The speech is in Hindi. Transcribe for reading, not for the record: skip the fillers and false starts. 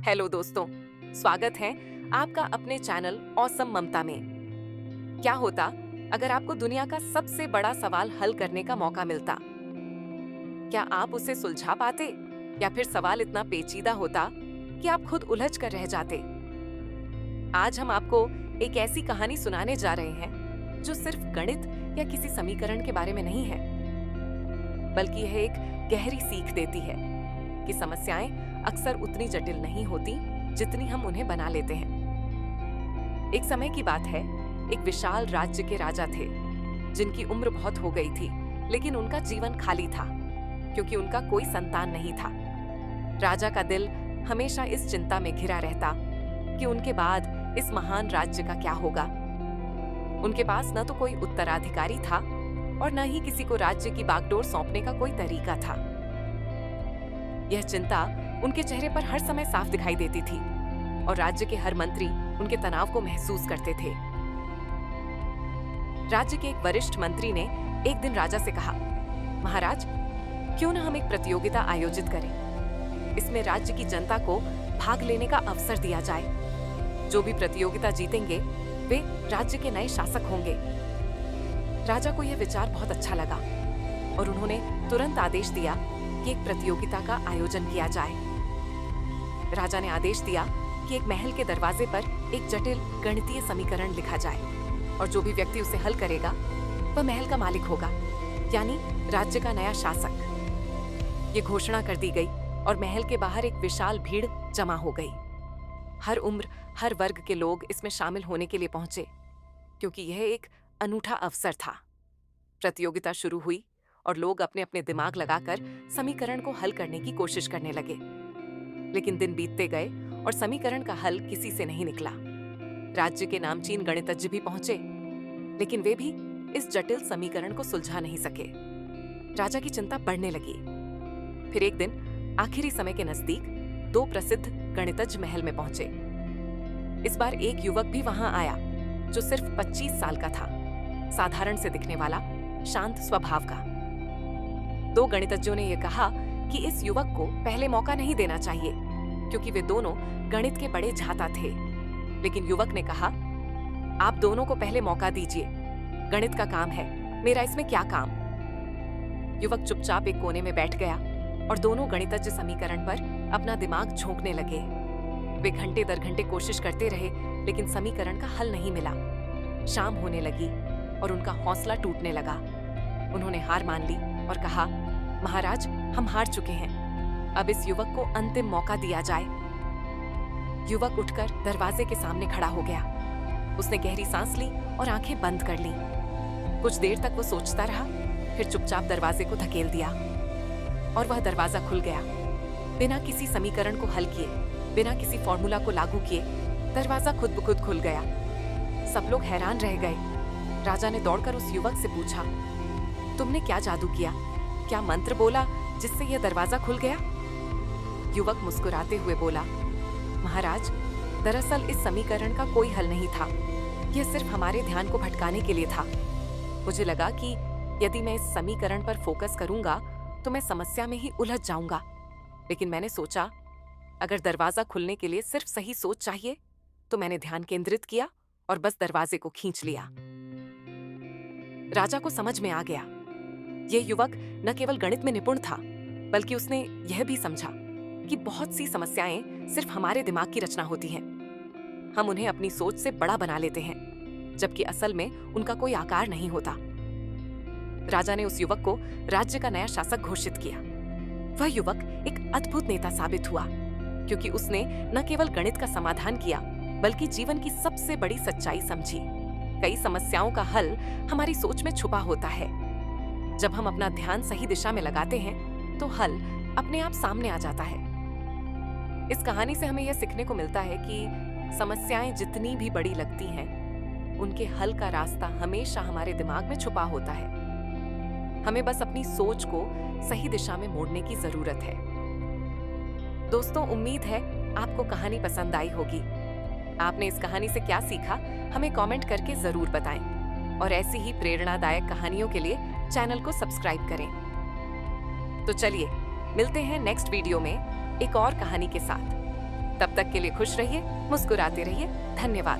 हेलो दोस्तों, स्वागत है आपका अपने चैनल ऑसम ममता में। क्या होता अगर आपको दुनिया का सबसे बड़ा सवाल हल करने का मौका मिलता? क्या आप उसे सुलझा पाते या फिर सवाल इतना पेचीदा होता कि आप खुद उलझ कर रह जाते? आज हम आपको एक ऐसी कहानी सुनाने जा रहे हैं जो सिर्फ गणित या किसी समीकरण के बारे में नहीं है, बल्कि यह एक गहरी सीख देती है कि समस्याएं अक्सर उतनी जटिल नहीं होती जितनी हम उन्हें बना लेते हैं। एक समय की बात है, एक विशाल राज्य के राजा थे जिनकी उम्र बहुत हो गई थी, लेकिन उनका जीवन खाली था क्योंकि उनका कोई संतान नहीं था। राजा का दिल हमेशा इस चिंता में घिरा रहता कि उनके बाद इस महान राज्य का क्या होगा। उनके पास न तो कोई उत्तराधिकारी था और न ही किसी को राज्य की बागडोर सौंपने का कोई तरीका था। यह चिंता उनके चेहरे पर हर समय साफ दिखाई देती थी और राज्य के हर मंत्री उनके तनाव को महसूस करते थे। राज्य के एक वरिष्ठ मंत्री ने एक दिन राजा से कहा, महाराज, क्यों न हम एक प्रतियोगिता आयोजित करें। इसमें राज्य की जनता को भाग लेने का अवसर दिया जाए। जो भी प्रतियोगिता जीतेंगे वे राज्य के नए शासक होंगे। राजा को यह विचार बहुत अच्छा लगा और उन्होंने तुरंत आदेश दिया कि एक प्रतियोगिता का आयोजन किया जाए। राजा ने आदेश दिया कि एक महल के दरवाजे पर एक जटिल गणितीय समीकरण लिखा जाए और जो भी व्यक्ति उसे हल करेगा वह महल का मालिक होगा, यानी राज्य का नया शासक। ये घोषणा कर दी गई और महल के बाहर एक विशाल भीड़ जमा हो गई। हर उम्र, हर वर्ग के लोग इसमें शामिल होने के लिए पहुंचे क्योंकि यह एक अनूठा अवसर था। प्रतियोगिता शुरू हुई और लोग अपने अपने दिमाग लगाकर समीकरण को हल करने की कोशिश करने लगे। लेकिन दिन बीतते गए और समीकरण का हल किसी से नहीं निकला। राज्य के नामचीन गणितज्ञ भी पहुंचे, लेकिन वे भी इस जटिल समीकरण को सुलझा नहीं सके। राजा की चिंता बढ़ने लगी। फिर एक दिन आखिरी समय के नजदीक दो प्रसिद्ध गणितज्ञ महल में पहुंचे। इस बार एक युवक भी वहां आया जो सिर्फ 25 साल का था, साधारण से दिखने वाला, शांत स्वभाव का। दो गणितज्ञों ने यह कहा कि इस युवक को पहले मौका नहीं देना चाहिए क्योंकि वे दोनों गणित के बड़े झाता थे। लेकिन युवक ने कहा, आप दोनों को पहले मौका दीजिए, गणित का काम है, मेरा इसमें क्या काम। युवक चुपचाप एक कोने में बैठ गया और दोनों गणितज्ञ समीकरण पर अपना दिमाग झोंकने लगे। वे घंटे दर घंटे कोशिश करते रहे, लेकिन समीकरण का हल नहीं मिला। शाम होने लगी और उनका हौसला टूटने लगा। उन्होंने हार मान ली और कहा, महाराज, हम हार चुके हैं, अब इस युवक को अंतिम मौका दिया जाए। युवक उठकर दरवाजे के सामने खड़ा हो गया। उसने गहरी सांस ली और आंखें बंद कर ली। कुछ देर तक वो सोचता रहा, फिर चुपचाप दरवाजे को धकेल दिया और वह दरवाजा खुल गया। बिना किसी समीकरण को हल किए, बिना किसी फॉर्मूला को लागू किए, दरवाजा खुद ब खुद खुल गया। सब लोग हैरान रह गए। राजा ने दौड़कर उस युवक से पूछा, तुमने क्या जादू किया? क्या मंत्र बोला जिससे यह दरवाजा खुल गया? युवक मुस्कुराते हुए बोला, महाराज, दरअसल इस समीकरण का कोई हल नहीं था। यह सिर्फ हमारे ध्यान को भटकाने के लिए था। मुझे लगा कि यदि मैं इस समीकरण पर फोकस करूंगा तो मैं समस्या में ही उलझ जाऊंगा। लेकिन मैंने सोचा, अगर दरवाजा खुलने के लिए सिर्फ सही सोच चाहिए तो मैंने ध्यान केंद्रित किया और बस दरवाजे को खींच लिया। राजा को समझ में आ गया, यह युवक न केवल गणित में निपुण था, बल्कि उसने यह भी समझा कि बहुत सी समस्याएं सिर्फ हमारे दिमाग की रचना होती हैं। हम उन्हें अपनी सोच से बड़ा बना लेते हैं, जबकि असल में उनका कोई आकार नहीं होता। राजा ने उस युवक को राज्य का नया शासक घोषित किया। वह युवक एक अद्भुत नेता साबित हुआ क्योंकि उसने न केवल गणित का समाधान किया, बल्कि जीवन की सबसे बड़ी सच्चाई समझी। कई समस्याओं का हल हमारी सोच में छुपा होता है। जब हम अपना ध्यान सही दिशा में लगाते हैं तो हल अपने आप सामने आ जाता है। इस कहानी से हमें यह सीखने को मिलता है कि समस्याएं जितनी भी बड़ी लगती हैं, उनके हल का रास्ता हमेशा हमारे दिमाग में छुपा होता है। हमें बस अपनी सोच को सही दिशा में मोड़ने की जरूरत है। दोस्तों, उम्मीद है आपको कहानी पसंद आई होगी। आपने इस कहानी से क्या सीखा, हमें कमेंट करके जरूर बताएं और ऐसी ही प्रेरणादायक कहानियों के लिए चैनल को सब्सक्राइब करें। तो चलिए, मिलते हैं नेक्स्ट वीडियो में एक और कहानी के साथ। तब तक के लिए खुश रहिए, मुस्कुराते रहिए। धन्यवाद।